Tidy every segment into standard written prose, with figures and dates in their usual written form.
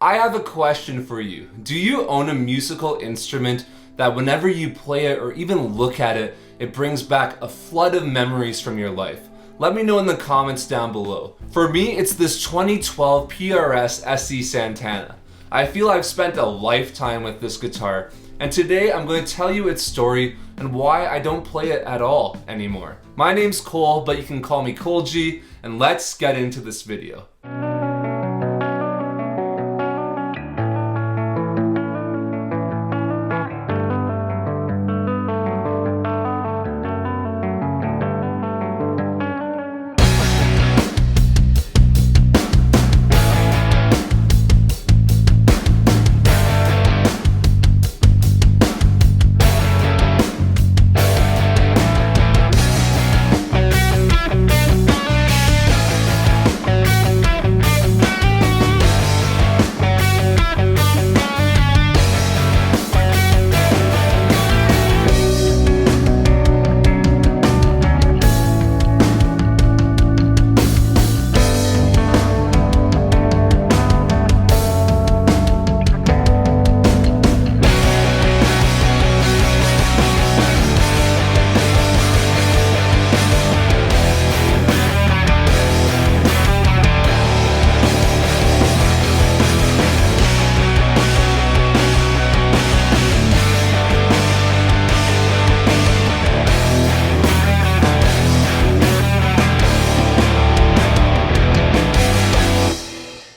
I have a question for you. Do you own a musical instrument that whenever you play it or even look at it, it brings back a flood of memories from your life? Let me know in the comments down below. For me, it's this 2012 PRS SE Santana. I feel I've spent a lifetime with this guitar, and today I'm going to tell you its story and why I don't play it at all anymore. My name's Cole, but you can call me Cole G, and let's get into this video.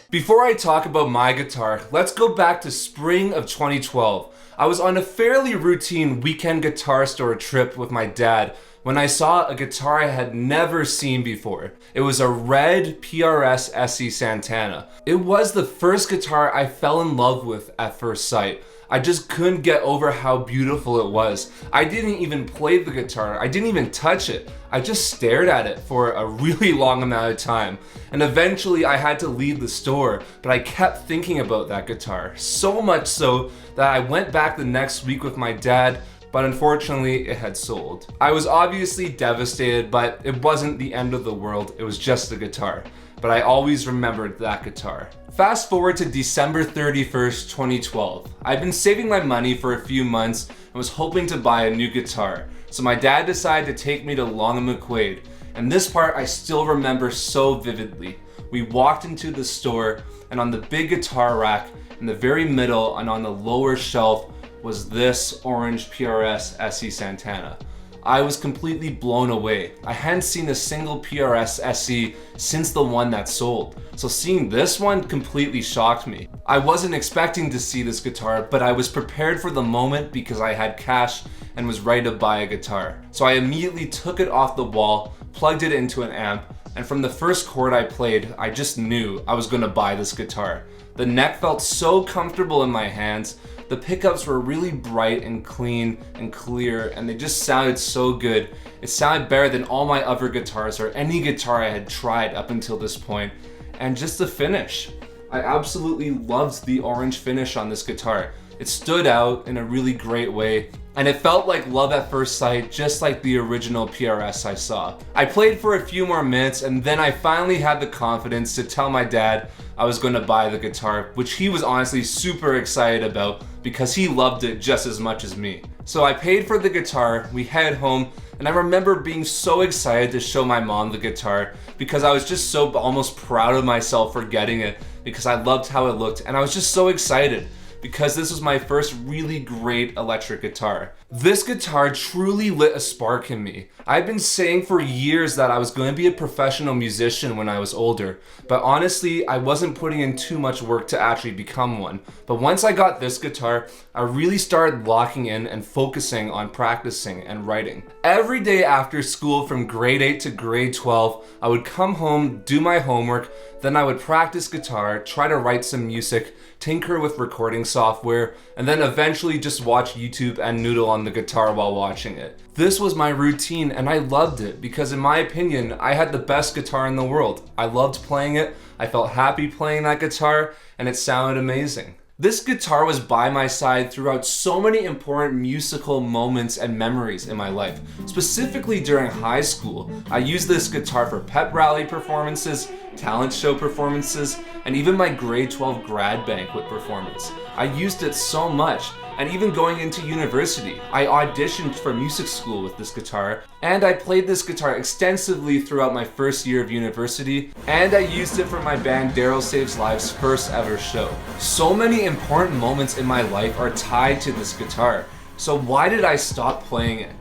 Before I talk about my guitar, let's go back to spring of 2012. I was on a fairly routine weekend guitar store trip with my dad when I saw a guitar I had never seen before. It was a red PRS SE Santana. It was the first guitar I fell in love with at first sight. I just couldn't get over how beautiful it was. I didn't even play the guitar. I didn't even touch it. I just stared at it for a really long amount of time. And eventually I had to leave the store, but I kept thinking about that guitar. So much so that I went back the next week with my dad, but unfortunately it had sold. I was obviously devastated, but it wasn't the end of the world. It was just a guitar. But I always remembered that guitar. Fast forward to December 31st, 2012. I'd been saving my money for a few months and was hoping to buy a new guitar. So my dad decided to take me to Long and McQuaid. And this part I still remember so vividly. We walked into the store, and on the big guitar rack in the very middle and on the lower shelf was this orange PRS SE Santana. I was completely blown away. I hadn't seen a single PRS SE since the one that sold, so seeing this one completely shocked me. I wasn't expecting to see this guitar, but I was prepared for the moment because I had cash and was ready to buy a guitar. So I immediately took it off the wall, plugged it into an amp, and from the first chord I played, I just knew I was gonna buy this guitar. The neck felt so comfortable in my hands. The pickups were really bright and clean and clear, and they just sounded so good. It sounded better than all my other guitars or any guitar I had tried up until this point. And just the finish. I absolutely loved the orange finish on this guitar. It stood out in a really great way, and it felt like love at first sight, just like the original PRS I saw. I played for a few more minutes, and then I finally had the confidence to tell my dad I was going to buy the guitar, which he was honestly super excited about because he loved it just as much as me. So I paid for the guitar, we headed home, and I remember being so excited to show my mom the guitar because I was just so almost proud of myself for getting it because I loved how it looked, and I was just so excited because this was my first really great electric guitar. This guitar truly lit a spark in me. I've been saying for years that I was going to be a professional musician when I was older, but honestly, I wasn't putting in too much work to actually become one. But once I got this guitar, I really started locking in and focusing on practicing and writing. Every day after school from grade 8 to grade 12, I would come home, do my homework, then I would practice guitar, try to write some music, tinker with recording software, and then eventually just watch YouTube and noodle on the guitar while watching it. This was my routine, and I loved it because in my opinion, I had the best guitar in the world. I loved playing it, I felt happy playing that guitar, and it sounded amazing. This guitar was by my side throughout so many important musical moments and memories in my life. Specifically during high school, I used this guitar for pep rally performances, talent show performances, and even my grade 12 grad banquet performance. I used it so much, and even going into university, I auditioned for music school with this guitar, and I played this guitar extensively throughout my first year of university, and I used it for my band Daryl Saves Lives' first ever show. So many important moments in my life are tied to this guitar, so why did I stop playing it?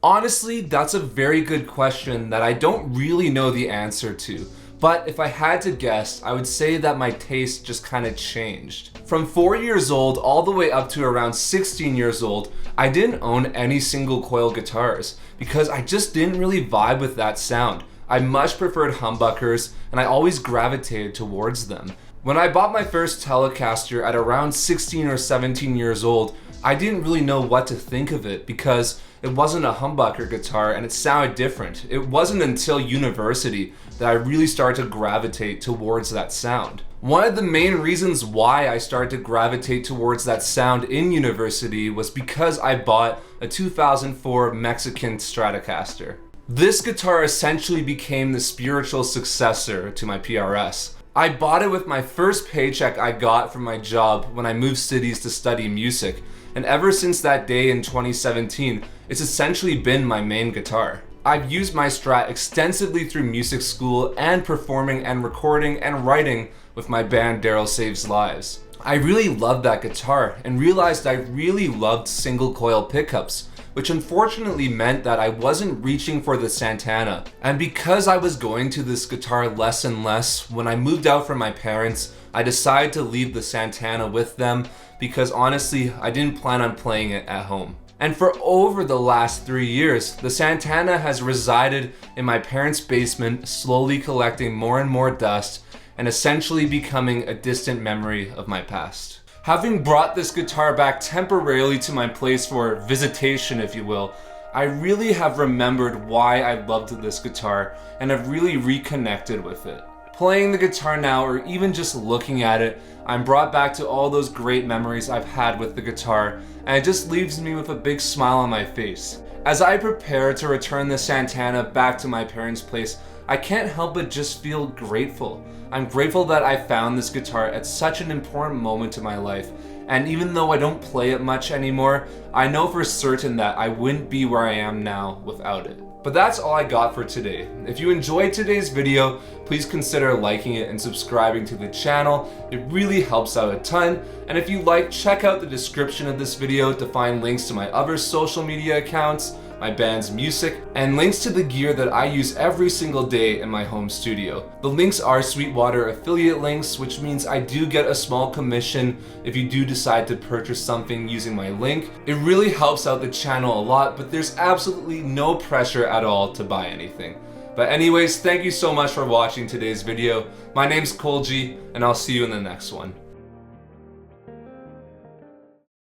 Honestly, that's a very good question that I don't really know the answer to. But if I had to guess, I would say that my taste just kind of changed. From 4 years old all the way up to around 16 years old, I didn't own any single coil guitars because I just didn't really vibe with that sound. I much preferred humbuckers and I always gravitated towards them. When I bought my first Telecaster at around 16 or 17 years old, I didn't really know what to think of it because it wasn't a humbucker guitar and it sounded different. It wasn't until university that I really started to gravitate towards that sound. One of the main reasons why I started to gravitate towards that sound in university was because I bought a 2004 Mexican Stratocaster. This guitar essentially became the spiritual successor to my PRS. I bought it with my first paycheck I got from my job when I moved cities to study music, and ever since that day in 2017, it's essentially been my main guitar. I've used my Strat extensively through music school and performing and recording and writing with my band Daryl Saves Lives. I really loved that guitar and realized I really loved single coil pickups, which unfortunately meant that I wasn't reaching for the Santana. And because I was going to this guitar less and less, when I moved out from my parents, I decided to leave the Santana with them because honestly, I didn't plan on playing it at home. And for over the last 3 years, the Santana has resided in my parents' basement, slowly collecting more and more dust and essentially becoming a distant memory of my past. Having brought this guitar back temporarily to my place for visitation, if you will, I really have remembered why I loved this guitar and have really reconnected with it. Playing the guitar now, or even just looking at it, I'm brought back to all those great memories I've had with the guitar, and it just leaves me with a big smile on my face. As I prepare to return the Santana back to my parents' place, I can't help but just feel grateful. I'm grateful that I found this guitar at such an important moment in my life, and even though I don't play it much anymore, I know for certain that I wouldn't be where I am now without it. But that's all I got for today. If you enjoyed today's video, please consider liking it and subscribing to the channel. It really helps out a ton. And if you like, check out the description of this video to find links to my other social media accounts, my band's music, and links to the gear that I use every single day in my home studio. The links are Sweetwater affiliate links, which means I do get a small commission if you do decide to purchase something using my link. It really helps out the channel a lot, but there's absolutely no pressure at all to buy anything. But anyways, thank you so much for watching today's video. My name's Kolji, and I'll see you in the next one.